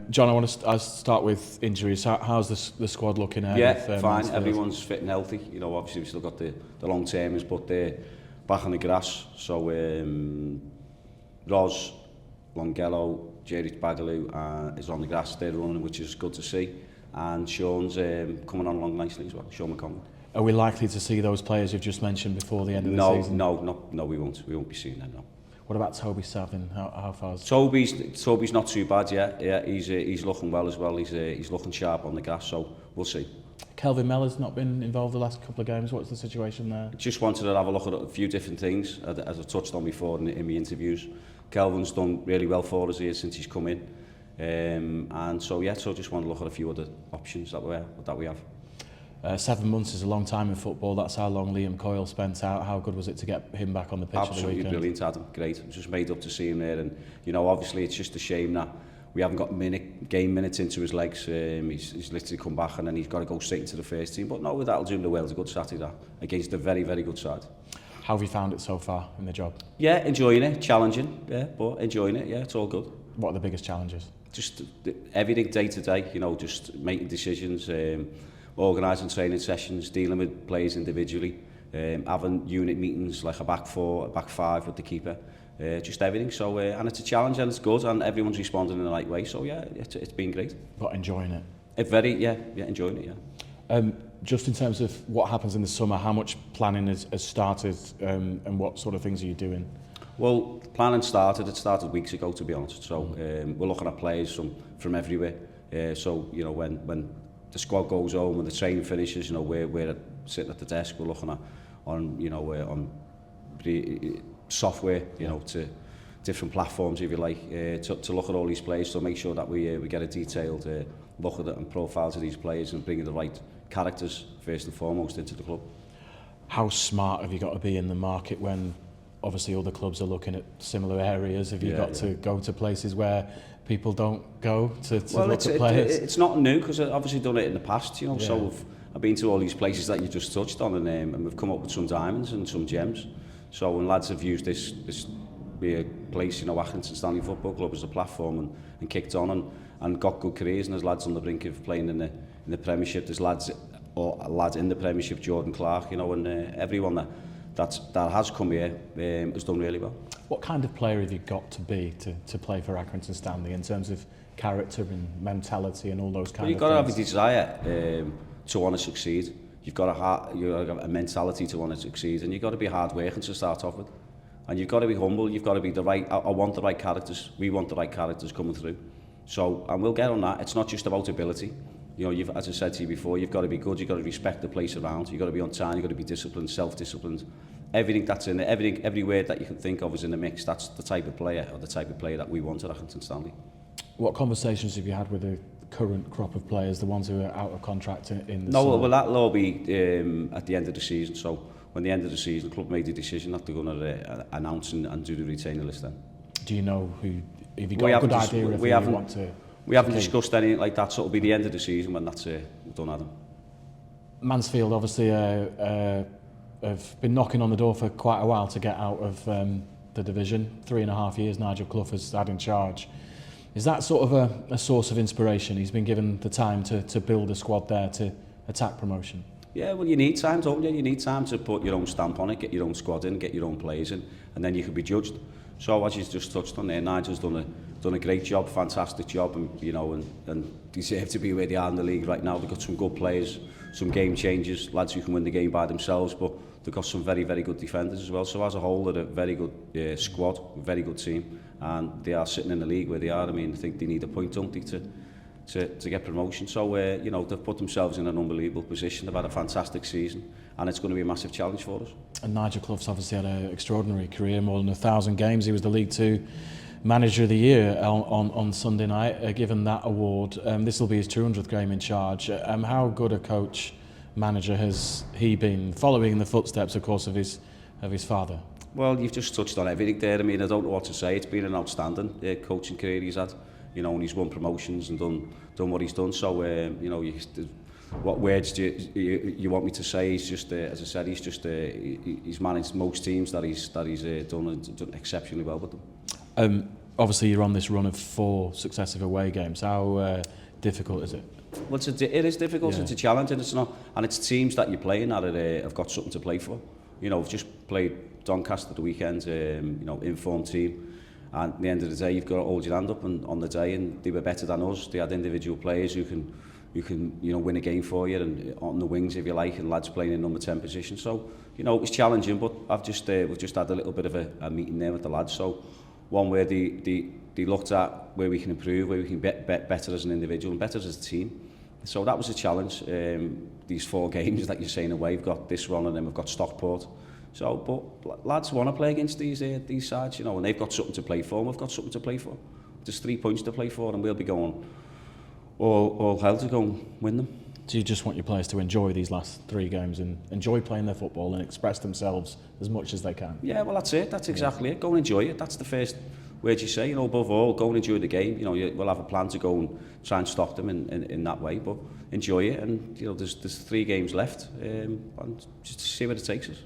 John, I want to start with injuries. How's the squad looking ahead? Yeah, with, fine. Mansfield? Everyone's fit and healthy. You know, obviously we've still got the long-termers, but they're back on the grass. So Ros, Longello, Jerry Bagaloo is on the grass. They're running, which is good to see. And Sean's coming on along nicely as well, Sean McConnell. Are we likely to see those players you've just mentioned before the end of the season? No, we won't. We won't be seeing them, no. What about Toby Savin? How far is Toby's not too bad yet. Yeah, he's looking well as well. He's looking sharp on the grass, so we'll see. Kelvin Mellor's not been involved the last couple of games. What's the situation there? Just wanted to have a look at a few different things, as I've touched on before in my interviews. Kelvin's done really well for us here since he's come in. And so just want to look at a few other options that we have. 7 months is a long time in football. That's how long Liam Coyle spent out. How good was it to get him back on the pitch? Absolutely brilliant, Adam. Great. I'm just made up to see him there. And you know, obviously, it's just a shame that we haven't got game minutes into his legs. He's literally come back and then he's got to go straight into the first team. But no, that'll do him the well. It's a good Saturday against a very, very good side. How have you found it so far in the job? Yeah, enjoying it. Challenging, but enjoying it. Yeah, it's all good. What are the biggest challenges? Just everything day to day. You know, just making decisions. Organising training sessions, dealing with players individually, having unit meetings like a back four, a back five with the keeper, just everything. So and it's a challenge and it's good and everyone's responding in the right way. So yeah, it's been great. But enjoying it. Enjoying it. Yeah. Just in terms of what happens in the summer, how much planning has started and what sort of things are you doing? Well, planning started. It started weeks ago, to be honest. So we're looking at players from everywhere. So you know when the squad goes home and the training finishes, you know, we're sitting at the desk, we're looking at on software, you know, to different platforms, if you like, to look at all these players, to make sure that we get a detailed look at it and profiles of these players and bringing the right characters first and foremost into the club. How smart have you got to be in the market when obviously other clubs are looking at similar areas? Have you got to go to places where people don't go to look at players? It's not new because I've obviously done it in the past, you know. Yeah. So I've been to all these places that you just touched on, and we've come up with some diamonds and some gems. So when lads have used this place, you know, Accrington Stanley Football Club as a platform and kicked on and got good careers, and there's lads on the brink of playing in the Premiership. There's lads in the Premiership, Jordan Clark, you know, and everyone that has come here has done really well. What kind of player have you got to be to play for Accrington Stanley in terms of character and mentality and all those kind of things? You've got to have a desire to want to succeed. You've got to have a mentality to want to succeed, and you've got to be hard working to start off with. And you've got to be humble. You've got to be the right. I want the right characters. We want the right characters coming through. So, and we'll get on that. It's not just about ability. You know, as I said to you before, you've got to be good. You've got to respect the place around. You've got to be on time. You've got to be disciplined, self-disciplined. Everything that's in it, every word that you can think of is in the mix. That's the type of player that we want at Accrington Stanley. What conversations have you had with the current crop of players, the ones who are out of contract in the summer? Well, that'll all be at the end of the season. So when the end of the season, the club made the decision that they're going to announce and do the retainer list then. Do you know who? Have you got a good idea of who you want to? We haven't discussed anything like that, so it'll be the end of the season when that's done, Adam. Mansfield obviously have been knocking on the door for quite a while to get out of the division. 3.5 years Nigel Clough has had in charge. Is that sort of a source of inspiration? He's been given the time to build a squad there to attack promotion. Yeah, well, you need time, don't you? You need time to put your own stamp on it, get your own squad in, get your own players in, and then you can be judged. So as you just touched on there, Nigel's done a great job, fantastic job, and you know, and deserve to be where they are in the league right now. They've got some good players, some game changers, lads who can win the game by themselves, but they've got some very, very good defenders as well. So as a whole, they're a very good squad, a very good team, and they are sitting in the league where they are. I mean, I think they need a point, don't they, to get promotion. So you know, they've put themselves in an unbelievable position. They've had a fantastic season, and it's going to be a massive challenge for us. And Nigel Clough's obviously had an extraordinary career, more than 1,000 games. He was the League Two Manager of the Year on Sunday night, given that award. This will be his 200th game in charge. How good a coach, manager has he been, following in the footsteps, of course, of his father? Well, you've just touched on everything there. I mean, I don't know what to say. It's been an outstanding coaching career he's had. You know, and he's won promotions and done what he's done. So, you know, what words do you want me to say? He's just, as I said, he's managed most teams that he's done exceptionally well with them. obviously you're on this run of 4 successive away games. How difficult is it? Well, it is difficult, Yeah. it's a challenge, and it's not, and it's teams that you're playing that have got something to play for. You know, we've just played Doncaster the weekend, you know, informed team, and at the end of the day, you've got to hold your hand up on the day, and they were better than us. They had individual players who can you know, win a game for you, and on the wings if you like, and lads playing in number 10 position. So, you know, it was challenging, but we've just had a little bit of a meeting there with the lads. So, one where they looked at where we can improve, where we can get better as an individual and better as a team. So that was a challenge. These 4 games that you're saying away, we've got this run and then we've got Stockport. So, but lads want to play against these sides, you know, and they've got something to play for, and we've got something to play for. There's 3 points to play for, and we'll be going all hell to go and win them. Do you just want your players to enjoy these last 3 games and enjoy playing their football and express themselves as much as they can? Yeah, well, that's it. That's exactly it. Go and enjoy it. That's the first word you say. You know, above all, go and enjoy the game. You know, we'll have a plan to go and try and stop them in that way, but enjoy it. And, you know, there's 3 games left, and just see where it takes us.